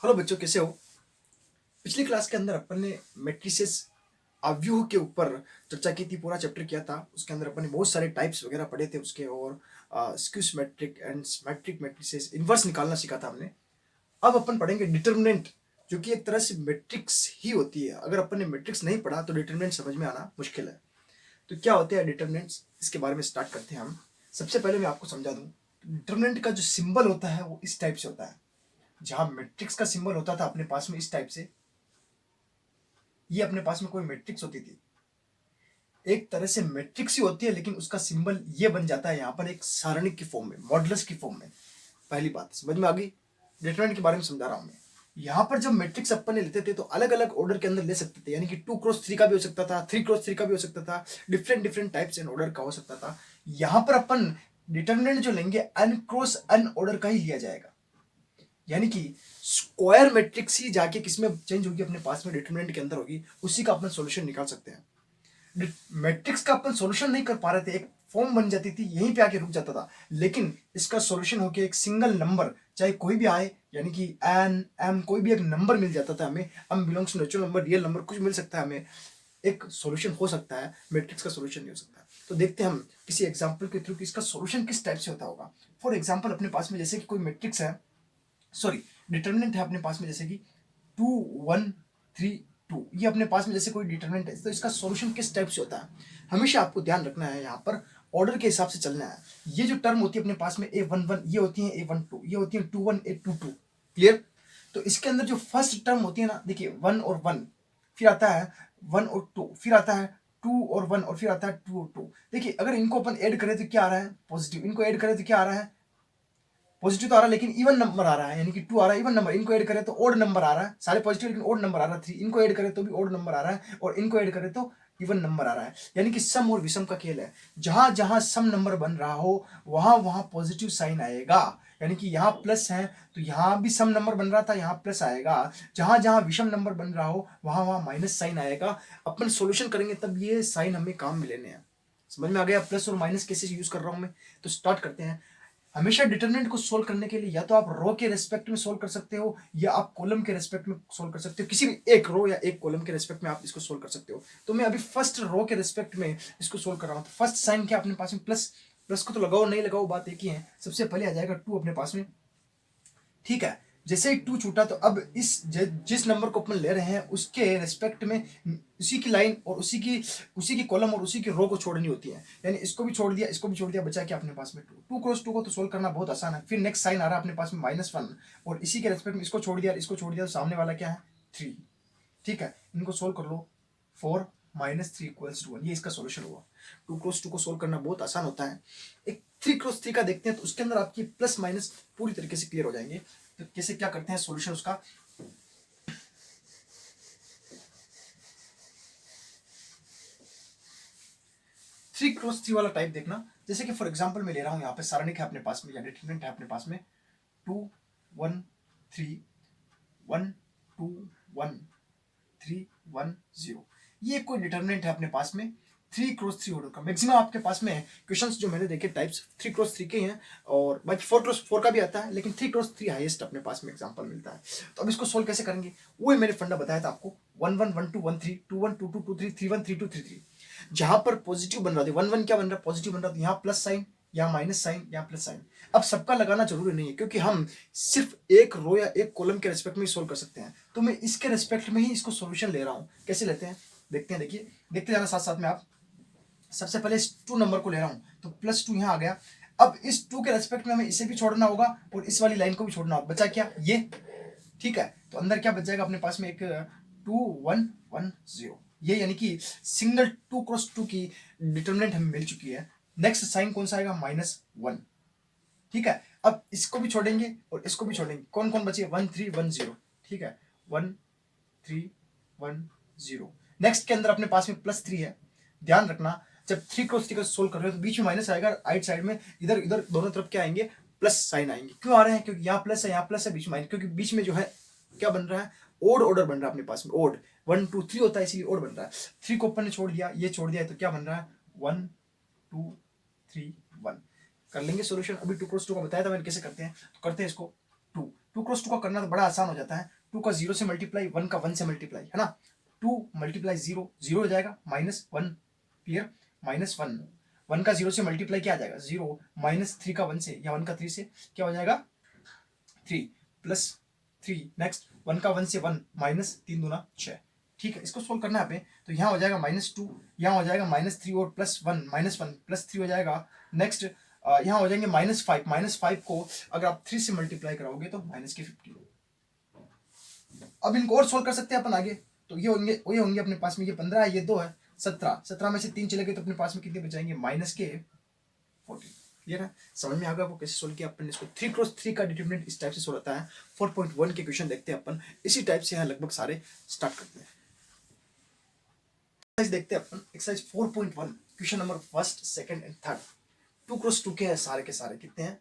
Hello बच्चों, कैसे हो। पिछली क्लास के अंदर अपन ने मैट्रिसेस अवयव के ऊपर चर्चा की थी। पूरा चैप्टर किया था। उसके अंदर अपन ने बहुत सारे टाइप्स वगैरह पढ़े थे उसके, और skew symmetric and symmetric matrices inverse निकालना सीखा था हमने। अब अपन पढ़ेंगे डिटर्मिनेंट, जो कि एक तरह से मैट्रिक्स ही होती है। अगर अपन ने मैट्रिक्स नहीं पढ़ा तो डिटर्मिनेंट समझ में आना मुश्किल है। तो क्या होते हैं डिटर्मिनेंट्स, इसके बारे में स्टार्ट करते हैं हम। सबसे पहले मैं आपको समझा दूं, डिटर्मिनेंट का जो सिंबल होता है वो इस टाइप से होता है। जहां मैट्रिक्स का सिंबल होता था अपने पास में इस टाइप से, ये अपने पास में कोई मैट्रिक्स होती थी, एक तरह से मैट्रिक्स ही होती है, लेकिन उसका सिंबल ये बन जाता है यहाँ पर एक सारणी की फॉर्म में, मॉडुलस की फॉर्म में। पहली बात समझ में आ गई। डिटरमिनेंट के बारे में समझा रहा हूं मैं। यहाँ पर जब मैट्रिक्स अपन ने लेते थे तो अलग अलग ऑर्डर के अंदर ले सकते थे, यानी कि 2x3 का भी हो सकता था, 3x3 का भी हो सकता था, different different types and order का हो सकता था। यहाँ पर अपन डिटरमिनेंट जो लेंगे n×n ऑर्डर का ही लिया जाएगा, यानी कि स्क्वायर मैट्रिक्स ही जाके किसमें चेंज होगी, अपने पास में डिटरमिनेंट के अंदर होगी, उसी का अपन सॉल्यूशन निकाल सकते हैं। मैट्रिक्स का अपन सॉल्यूशन नहीं कर पा रहे थे, एक फॉर्म बन जाती थी, यहीं पे आके रुक जाता था। लेकिन इसका सॉल्यूशन होके एक सिंगल नंबर, चाहे कोई भी आए, यानी कि एन एम कोई भी एक नंबर मिल जाता था हमें। M belongs to natural number, real number, कुछ मिल सकता है हमें, एक सॉल्यूशन हो सकता है। मैट्रिक्स का सॉल्यूशन नहीं हो सकता है। तो देखते हैं हम किसी एग्जांपल के थ्रू कि इसका सॉल्यूशन किस टाइप से होता होगा। फॉर एग्जांपल अपने पास में जैसे कि कोई मैट्रिक्स है, सॉरी डिटर्मिनेंट है अपने पास में, जैसे कि 2 1 3 2, ये अपने पास में जैसे कोई डिटर्मिनेंट है, तो इसका सॉल्यूशन किस टाइप से होता है हमेशा आपको ध्यान रखना है। यहाँ पर ऑर्डर के हिसाब से चलना है। ये जो टर्म होती है अपने पास में A11, ये होती है A12, ये होती है 21 A22। क्लियर। तो इसके अंदर जो फर्स्ट टर्म होती है ना, देखिए 1 और 1, फिर आता है 1 और 2, फिर आता है 2 और 1, और फिर आता है 2 और 2। देखिए अगर इनको अपन ऐड करें तो क्या आ रहा है, पॉजिटिव। इनको ऐड करें तो क्या आ रहा है, पॉजिटिव तो आ रहा है, लेकिन इवन नंबर आ रहा है, यानी कि 2 आ रहा है इवन नंबर। इनको ऐड करें तो ओड नंबर आ रहा है, सारे पॉजिटिव लेकिन ओड नंबर आ रहा है 3। इनको ऐड करें तो भी ओड नंबर आ रहा है, और इनको ऐड करें तो इवन नंबर आ रहा है। यानी कि सम और विषम का खेल है। जहां जहां सम नंबर बन रहा हो वहां वहां पॉजिटिव साइन आएगा, यानी कि यहाँ प्लस है तो यहाँ भी सम नंबर बन रहा था, यहाँ प्लस आएगा। जहां जहां विषम नंबर बन रहा हो वहां वहां माइनस साइन आएगा। अपन सोल्यूशन करेंगे तब ये साइन हमें काम में लेने हैं। समझ में आ गया प्लस और माइनस कैसे यूज कर रहा हूं मैं। तो स्टार्ट करते हैं। हमेशा डिटरमिनेंट को सोल्व करने के लिए या तो आप रो के रेस्पेक्ट में सोल्व कर सकते हो, या आप कॉलम के रेस्पेक्ट में सोल्व कर सकते हो। किसी भी एक रो या एक कॉलम के रेस्पेक्ट में आप इसको सोल्व कर सकते हो। तो मैं अभी फर्स्ट रो के रेस्पेक्ट में इसको सोल्व कर रहा हूं। तो फर्स्ट साइन क्या अपने पास में, प्लस। प्लस को तो लगाओ नहीं लगाओ बात एक ही है। सबसे पहले आ जाएगा 2 अपने पास में, ठीक है। जैसे ही 2 छूटा तो अब इस जिस नंबर को अपन ले रहे हैं उसके रेस्पेक्ट में उसी की लाइन और उसी की कॉलम और उसी की रो को छोड़नी होती है। यानी इसको भी छोड़ दिया, इसको भी छोड़ दिया, बचा क्या अपने पास में 2 2 × 2 को तो सोल्व करना बहुत आसान है। फिर नेक्स्ट साइन आ रहा है अपने पास में -1, और इसी के रेस्पेक्ट में इसको छोड़ दिया, इसको छोड़ दिया, तो सामने वाला क्या है 3। ठीक है, इनको सोल्व कर लो। 4 -3 = 1, ये इसका सोल्यूशन हुआ। 2 × 2 को सोल्व करना बहुत आसान होता है। एक 3 × 3 का देखते हैं, तो उसके अंदर आपकी प्लस माइनस पूरी तरीके से क्लियर हो जाएंगे। तो कैसे क्या करते हैं सॉल्यूशन उसका। 3 × 3 वाला टाइप देखना। जैसे कि फॉर एग्जांपल मैं ले रहा हूं, यहाँ पे सारणिक है अपने पास में या डिटरमिनेंट है अपने पास में 2 1 3 1 2 1 3 1 0। ये कोई डिटरमिनेंट है अपने पास में 3 × 3 ऑर्डर का। मैक्सिमम आपके पास में क्वेश्चंस जो मैंने देखे टाइप्स 3 × 3 के हैं, और बाकी 4 × 4 का भी आता है, लेकिन 3 × 3 हाईएस्ट अपने पास में एग्जांपल मिलता है। तो अब इसको सोल्व कैसे करेंगे, वो मैंने फंडा बताया था आपको। 1 1 1 2 1 3 2 1 2 2 2 3 3 1 3 2 3 3। जहां पर पॉजिटिव बन रहा था 1 1 क्या बन रहा है, पॉजिटिव बन रहा था, यहाँ प्लस साइन, यहाँ माइनस साइन, यहाँ प्लस साइन। अब सबका लगाना जरूरी नहीं है, क्योंकि हम सिर्फ एक रो या एक कॉलम के रेस्पेक्ट में ही सोल्व कर सकते हैं। तो मैं इसके रेस्पेक्ट में ही इसको सॉल्यूशन ले रहा हूं। कैसे लेते हैं देखते हैं, देखिए देखते जाना साथ साथ में आप। सबसे पहले इस 2 नंबर को ले रहा हूं, तो +2 यहां आ गया। अब इस 2 के रेस्पेक्ट में हमें इसे भी छोड़ना होगा और इस वाली लाइन को भी छोड़ना होगा। बचा क्या ये, ठीक है। तो अंदर क्या बच जाएगा अपने पास में, एक 2 1 1 0। ये यानी कि सिंगल 2 × 2 की डिटरमिनेंट हमें मिल चुकी है। नेक्स्ट साइन कौन सा आएगा, -1। ठीक है, अब इसको भी छोड़ेंगे और इसको भी छोड़ेंगे। कौन कौन बचे, 1 3 1 0। ठीक है, 1 3 1 0। नेक्स्ट के अंदर अपने पास में +3 है। ध्यान रखना, जब 3 × 3 का सोल्व कर रहे हो तो बीच में माइनस आएगा, राइट साइड में इधर इधर दोनों तरफ क्या आएंगे, प्लस साइन आएंगे। क्यों आ रहे हैं, क्योंकि यहाँ प्लस है, यहाँ प्लस है, बीच में माइनस, क्योंकि बीच में जो है क्या बन रहा है, ओड ऑर्डर बन रहा है अपने पास में। ओड 1 2 3 होता है, इसीलिए ओड बन रहा है। 3 को अपन ने छोड़ दिया, ये छोड़ दिया, तो क्या बन रहा है 1 2 3 1। कर लेंगे सोल्यूशन। अभी 2 × 2 का बताया था मैंने कैसे करते हैं, तो करते हैं इसको। 2 2 क्रॉस 2 का करना तो बड़ा आसान हो जाता है। 2 का 0 से मल्टीप्लाई, 1 का 1 से मल्टीप्लाई, है ना। 2 मल्टीप्लाई 0, 0 हो जाएगा, -1, क्लियर, -1। 1 का 0 से मल्टीप्लाई क्या आ जाएगा, 0, -3 का 1 से या 1 का 3 से क्या हो जाएगा, 3 प्लस 3। नेक्स्ट 1 का 1 से 1, -3 दूना 6। ठीक है, इसको सोल्व करना है पे, तो यहाँ हो जाएगा -2, यहाँ हो जाएगा -3 और +1, -1 +3 हो जाएगा। नेक्स्ट यहाँ हो जाएंगे -5, -5 को अगर आप 3 से मल्टीप्लाई कराओगे तो -50। अब इनको और सोल्व कर सकते हैं अपन आगे, तो ये होंगे अपने पास में, ये 15 है, ये 2 है, 17, 17 में से 3 चले गए तो अपने पास में कितने बचाएंगे, -14। क्लियर है, समझ में आ गया आपको कैसे सोल्व किया अपन इसको। 3 क्रॉस 3 का डिटरमिनेंट इस टाइप से सोल्व होता है। 4.1 के क्वेश्चन देखते हैं अपन, इसी टाइप से यहाँ लगभग सारे स्टार्ट करते हैं। एक्सरसाइज देखते हैं अपन, exercise 4.1, question number first, second and third. 2 cross 2 के हैं सारे के सारे, कितने हैं,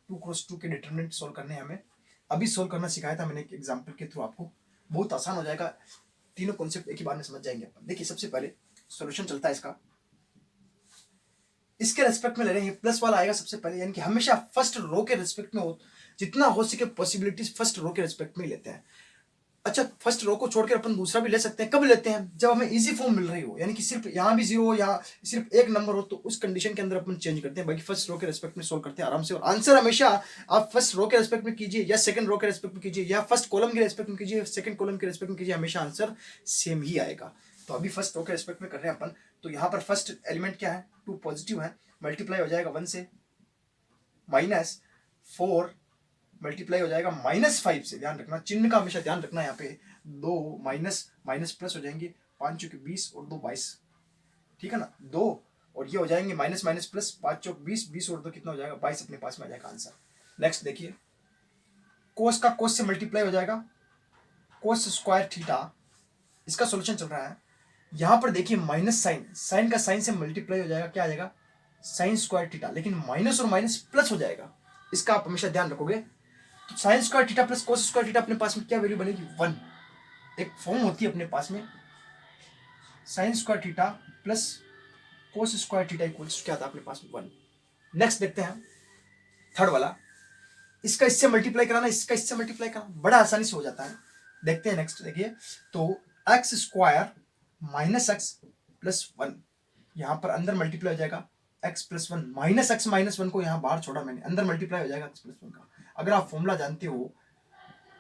2 क्रॉस 2 के डिटरमिनेंट सोल्व करने हैं हमें। अभी सोल्व करना सिखाया था मैंने एक एग्जाम्पल के थ्रू, आपको बहुत आसान हो जाएगा, तीनों कॉन्सेप्ट एक ही बार में समझ जाएंगे अपन। देखिए सबसे पहले सॉल्यूशन चलता है इसका, इसके रेस्पेक्ट में ले रहे हैं, प्लस वाला आएगा सबसे पहले, यानी कि हमेशा फर्स्ट रो के रेस्पेक्ट में हो, जितना हो सके पॉसिबिलिटीज फर्स्ट रो के रेस्पेक्ट में ही लेते हैं। अच्छा, फर्स्ट रो को छोड़कर अपन दूसरा भी ले सकते हैं, कब लेते हैं, जब हमें इजी फॉर्म मिल रही हो, यानी कि सिर्फ यहाँ भी 0 हो या सिर्फ एक नंबर हो, तो उस कंडीशन के अंदर अपन चेंज करते हैं। बाकी फर्स्ट रो के रेस्पेक्ट में सोल्व करते हैं आराम से, और आंसर हमेशा आप फर्स्ट रो के रेस्पेक्ट में कीजिए या सेकंड रो के रेस्पेक्ट में कीजिए या फर्स्ट कॉलम के रेस्पेक्ट में कीजिए, सेकंड कॉलम के रेस्पेक्ट में कीजिए, हमेशा आंसर सेम ही आएगा। तो अभी फर्स्ट रो के रेस्पेक्ट में कर रहे हैं अपन, तो यहाँ पर फर्स्ट एलिमेंट क्या है, 2 पॉजिटिव है, मल्टीप्लाई हो जाएगा 1 से, -4 मल्टीप्लाई हो जाएगा -5 से, ध्यान रखना चिन्ह का हमेशा ध्यान रखना, यहाँ पे 2 माइनस माइनस प्लस हो जाएंगे, 5 चौके 20 और 2 22, ठीक है ना, 2 और ये हो जाएंगे माइनस माइनस प्लस, 5 चौक 20, 20 और 2 कितना हो जाएगा, 22 अपने पास में आ जाएगा आंसर। नेक्स्ट देखिए, कोस का कोस से मल्टीप्लाई हो जाएगा, कोस स्क्वायर थीटा, इसका सोल्यूशन चल रहा है। यहाँ पर देखिए माइनस साइन, साइन का साइन से मल्टीप्लाई हो जाएगा, क्या आ जाएगा, साइन स्क्वायर थीटा, लेकिन माइनस और माइनस प्लस हो जाएगा, इसका आप हमेशा ध्यान रखोगे। तो sine square theta plus cos square theta अपने पास में क्या वैल्यू बनेगी, 1। एक फॉर्म होती है अपने पास में, sine square theta plus cos square theta equals क्या था अपने पास में, 1। नेक्स्ट देखते हैं थर्ड वाला, इसका इससे मल्टीप्लाई कराना, इसका इससे मल्टीप्लाई कराना, बड़ा आसानी से हो जाता है। देखते हैं नेक्स्ट, देखिए तो x square minus x plus 1, यहां पर अंदर मल्टीप्लाई हो जाएगा x plus 1, minus x minus 1 को यहां बाहर छोड़ा मैंने, अंदर मल्टीप्लाई हो जाएगा एक्स प्लस 1 का। अगर आप फॉर्मूला जानते हो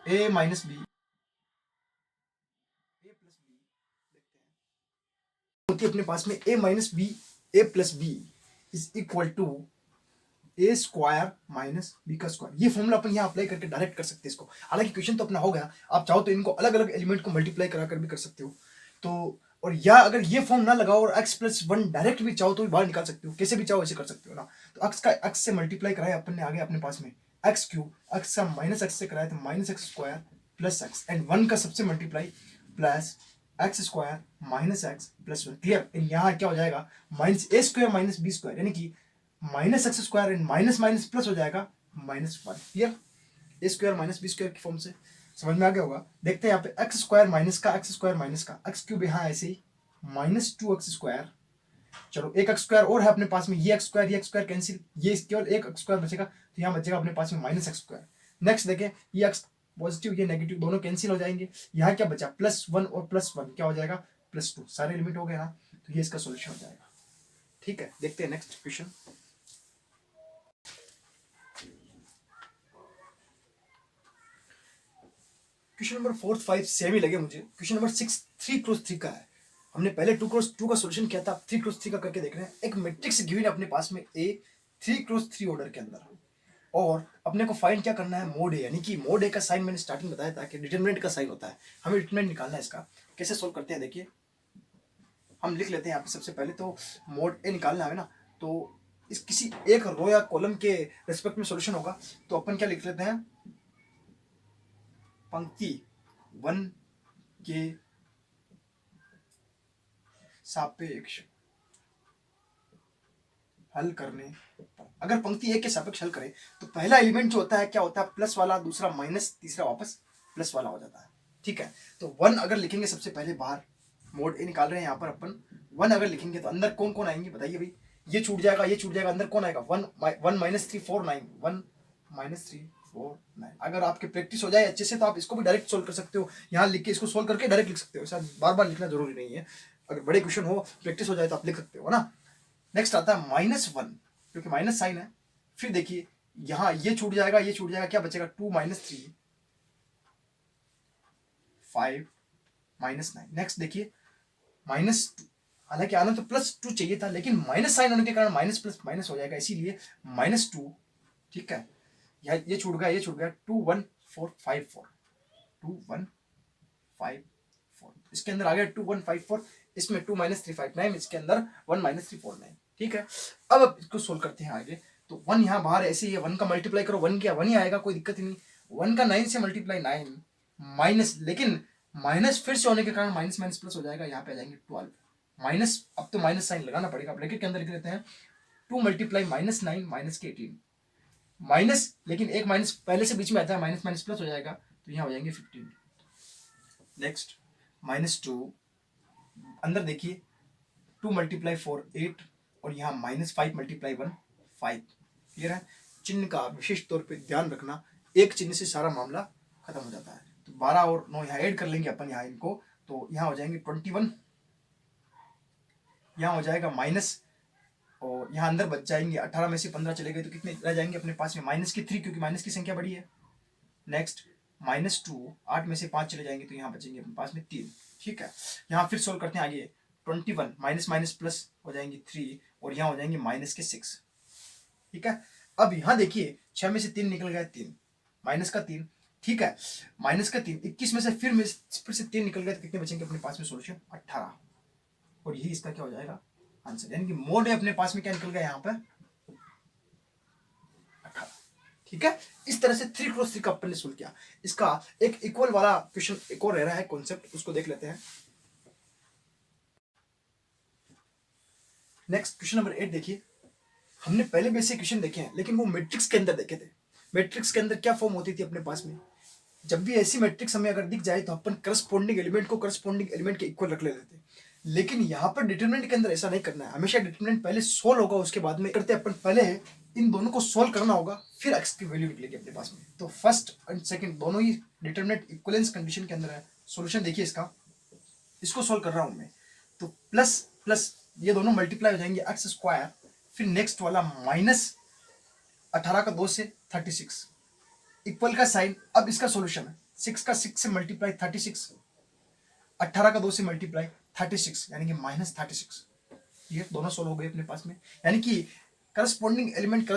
a minus b, a plus b, देखते हैं होती है अपने पास में a minus b, a plus b is equal to a square minus b का स्क्वायर। ये फॉर्मूला अपन यहाँ अप्लाई करके डायरेक्ट कर सकते हैं इसको, हालांकि क्वेश्चन तो अपना हो गया, आप चाहो तो इनको अलग अलग एलिमेंट को मल्टीप्लाई करा कर भी कर सकते हो। तो और या अगर ये फॉर्म ना लगाओ और x प्लस 1 डायरेक्ट भी चाहो तो भी बाहर निकाल सकते हो, कैसे भी चाहो ऐसे कर सकते हो ना। तो x का x से मल्टीप्लाई कराया अपन ने, आगे अपने पास में एक्स क्यूब, x का माइनस एक्स से कराया तो minus x square plus x, and 1 का सबसे multiply plus x square minus x plus 1। Clear, यहाँ क्या हो जाएगा, माइनस ए स्क्वायर माइनस बी स्क्वायर, यानी कि minus x square and minus minus plus हो जाएगा -1। क्लियर, ए स्क्वायर माइनस बी स्क्वायर की फॉर्म से समझ में आ गया होगा। देखते हैं यहाँ पे एक्स स्क्वायर माइनस का एक्स स्क्वायर माइनस का एक्स क्यूब, यहाँ ऐसे ही -2x स्क्वायर, चलो एक एक्स स्क्वायर और है अपने पास में, ये एक्स स्क्वायर कैंसिल, ये केवल एक एक्स स्क्वायर बचेगा, तो यहाँ बचेगा अपने पास में माइनस एक्स स्क्वायर। नेक्स्ट देखें, ये एक्स पॉजिटिव ये नेगेटिव दोनों कैंसिल हो जाएंगे, यहाँ क्या बचा +1 और +1 क्या हो जाएगा +2, सारे लिमिट हो गए ना, तो ये इसका सोल्यूशन हो जाएगा। ठीक है, देखते हैं next question. Question number 4, 5 same ही लगे मुझे। क्वेश्चन नंबर 6 3 क्रॉस 3 का है, हमने पहले 2 क्रॉस 2 का सॉल्यूशन किया था, 3 क्रॉस 3 का करके देख रहे हैं। एक मैट्रिक्स गिवन है अपने पास में ए 3 क्रॉस 3 ऑर्डर के अंदर, और अपने को फाइंड क्या करना है, मोड ए, यानी कि मोड ए का साइन मैंने स्टार्टिंग बताया था कि डिटरमिनेंट का साइन होता है, हमें डिटरमिनेंट निकालना है इसका। कैसे सोल्व करते हैं देखिए, हम लिख लेते हैं यहाँ पे सबसे पहले, तो मोड ए निकालना है ना, तो इस किसी एक रो या कॉलम के रेस्पेक्ट में सॉल्यूशन होगा, तो अपन क्या लिख लेते हैं, पंक्ति 1 के सापेक्ष हल करने पर। अगर पंक्ति एक के सापेक्ष हल करें तो पहला एलिमेंट जो होता है क्या होता है, प्लस वाला, दूसरा माइनस, तीसरा वापस प्लस वाला हो जाता है। ठीक है, तो 1 अगर लिखेंगे सबसे पहले बाहर, मोड ए निकाल रहे हैं यहाँ पर अपन, 1 अगर लिखेंगे तो अंदर कौन कौन आएंगे बताइए भाई, ये छूट जाएगा, ये छूट जाएगा, अंदर कौन आएगा, 1 1 -3 4 9, 1 -349। अगर आपकी प्रैक्टिस हो जाए अच्छे से तो आप इसको भी डायरेक्ट सोल्व कर सकते हो, यहाँ लिख के इसको सोल्व करके डायरेक्ट लिख सकते हो, शायद बार बार लिखना जरूरी नहीं है। अगर बड़े क्वेश्चन हो, प्रैक्टिस हो जाए तो आप लिख सकते हो ना। नेक्स्ट आता है -1, क्योंकि माइनस साइन है। फिर देखिए यहाँ ये छूट जाएगा, ये छूट जाएगा, क्या बचेगा 2 - 3 5 -9। नेक्स्ट देखिए -2, हालांकि आना तो +2 चाहिए था, लेकिन माइनस साइन होने के कारण माइनस प्लस माइनस हो जाएगा, इसीलिए -2। ठीक है, ये छूट गया, ये छूट गया, 2 1 4 5 4 2 1 5 4, इसके अंदर आ गया 2 1 5 4, इसमें 2 -3 5 9, इसके अंदर 1 -3 4 9। ठीक है, अब इसको सोल्व करते हैं आगे। तो 1 यहाँ बाहर ऐसे ही है, 1 का मल्टीप्लाई करो 1 क्या 1 ही आएगा, कोई दिक्कत ही नहीं। 1 का 9 से मल्टीप्लाई 9 माइनस, लेकिन माइनस फिर से होने के कारण माइनस माइनस प्लस हो जाएगा, यहाँ पे आ जाएंगे 12 माइनस। अब तो माइनस साइन लगाना पड़ेगा, ब्रैकेट के अंदर लिख लेते हैं 2 × -9 माइनस के 18 माइनस, लेकिन एक माइनस पहले से बीच में आता है, माइनस माइनस प्लस हो जाएगा, तो यहाँ हो जाएंगे 15। नेक्स्ट -2, अंदर देखिए 2 × 4 8, और यहाँ -5 × 1 5। क्लियर है, चिन्ह का विशेष तौर पे ध्यान रखना, एक चिन्ह से सारा मामला खत्म हो जाता है। तो 12 और 9 यहाँ ऐड कर लेंगे अपन यहाँ इनको, तो यहाँ हो जाएंगे 21, यहाँ हो जाएगा माइनस, और यहाँ अंदर बच जाएंगे 18 में से 15 चले गए तो कितने रह जाएंगे अपने पास में -3, क्योंकि माइनस की संख्या बड़ी है। नेक्स्ट -2, 8 में से 5 चले जाएंगे तो यहाँ बचेंगे अपने पास में 3। ठीक है, यहाँ फिर सोल्व करते हैं आगे, 21 माइनस माइनस प्लस हो जाएंगे 3, और यहाँ हो जाएंगे -6। ठीक है, अब यहाँ देखिए 6 में से 3 निकल गया 3, माइनस का 3। ठीक है, माइनस का 3, 21 में से फिर से 3 निकल गए तो कितने बचेंगे अपने पास में सोल्यूशन 18, और यही इसका क्या हो जाएगा आंसर, यानी कि मोड है अपने पास में क्या निकल गया यहाँ पर 18। ठीक है, इस तरह से 3 × 3 का अपन ने सोल्व किया। इसका एक इक्वल वाला क्वेश्चन एक और रह रहा है कॉन्सेप्ट, उसको देख लेते हैं। नेक्स्ट क्वेश्चन नंबर 8 देखिए, हमने पहले बेसिक क्वेश्चन देखे हैं, लेकिन वो मैट्रिक्स के अंदर देखे थे। मैट्रिक्स के अंदर क्या फॉर्म होती थी अपने पास में, जब भी ऐसी मैट्रिक्स हमें अगर दिख जाए तो अपन करस्पॉन्डिंग एलिमेंट को करस्पॉन्डिंग एलिमेंट के इक्वल रख लेते थे। लेकिन यहाँ पर डिटरमिनेंट के अंदर ऐसा नहीं करना है, हमेशा डिटरमिनेंट पहले सोल्व होगा, उसके बाद में करते अपन पहले इन दोनों को सोल्व करना होगा, फिर एक्स की वैल्यू निकलेगी अपने पास में। तो फर्स्ट एंड सेकंड दोनों ही डिटरमिनेंट इक्वलेंस कंडीशन के अंदर है। सॉल्यूशन देखिए इसका, इसको सोल्व कर रहा हूं मैं, तो प्लस प्लस ये दोनों मल्टीप्लाई हो जाएंगे x², फिर नेक्स्ट वाला -18 का 2 से 36, इक्वल का साइन। अब इसका सॉल्यूशन है 6 का 6 से मल्टीप्लाई 36, 18 का 2 से मल्टीप्लाई 36, यानी कि -36। ये दोनों सोल्व हो गए अपने पास में, यानी कि करस्पॉन्डिंग एलिमेंट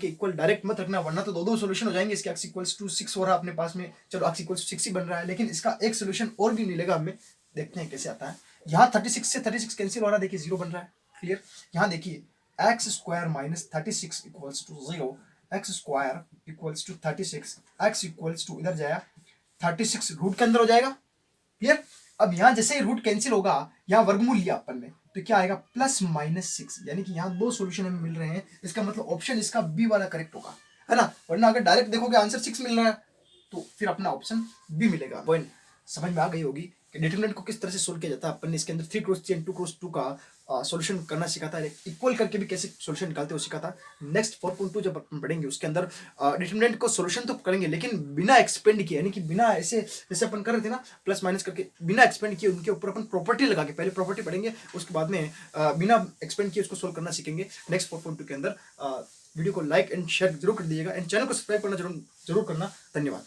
के इक्वल डायरेक्ट मत रखना, वरना तो दो सॉल्यूशन हो जाएंगे। इसके x = 6 हो रहा है अपने पास में, चलो x = 6 ही बन रहा है, लेकिन इसका एक सॉल्यूशन और भी मिलेगा हमें, देखते हैं कैसे आता है। यहाँ 36 से 36 कैंसिल हो रहा है, देखिए 0 बन रहा है। क्लियर, यहाँ देखिए x² - 36 = 0, x² = 36, x इधर जाएगा 36 रूट के अंदर हो जाएगा। क्लियर, अब यहाँ जैसे ही रूट कैंसिल होगा, यहाँ वर्गमूल लिया अपन ने, तो क्या आएगा +-6, यानी कि यहाँ दो सॉल्यूशन हमें मिल रहे हैं। इसका मतलब ऑप्शन इसका बी वाला करेक्ट होगा, है ना, वरना अगर डायरेक्ट देखोगे आंसर 6 मिल रहा है तो फिर अपना ऑप्शन बी मिलेगा। पॉइंट समझ में आ गई होगी कि डिटरमिनेंट को किस तरह से सोल्व किया जाता है। अपन ने इसके अंदर 3 × 3 एंड 2 × 2 का सॉल्यूशन करना सीखा था, इक्वल करके भी कैसे सॉल्यूशन निकालते हो सीखा था। नेक्स्ट 4.2 जब अपन पढ़ेंगे उसके अंदर डिटरमिनेंट को सॉल्यूशन तो करेंगे, लेकिन बिना एक्सपेंड किए, यानी कि बिना ऐसे जैसे अपन कर रहे थे ना प्लस माइनस करके, बिना एक्सपेंड किए उनके ऊपर अपन प्रॉपर्टी लगा के, पहले प्रॉपर्टी पढ़ेंगे, उसके बाद में बिना एक्सपेंड किए उसको सोल्व करना सीखेंगे नेक्स्ट 4.2 के अंदर। वीडियो को लाइक एंड शेयर जरूर कर दीजिएगा, एंड चैनल को सब्सक्राइब करना जरूर करना। धन्यवाद।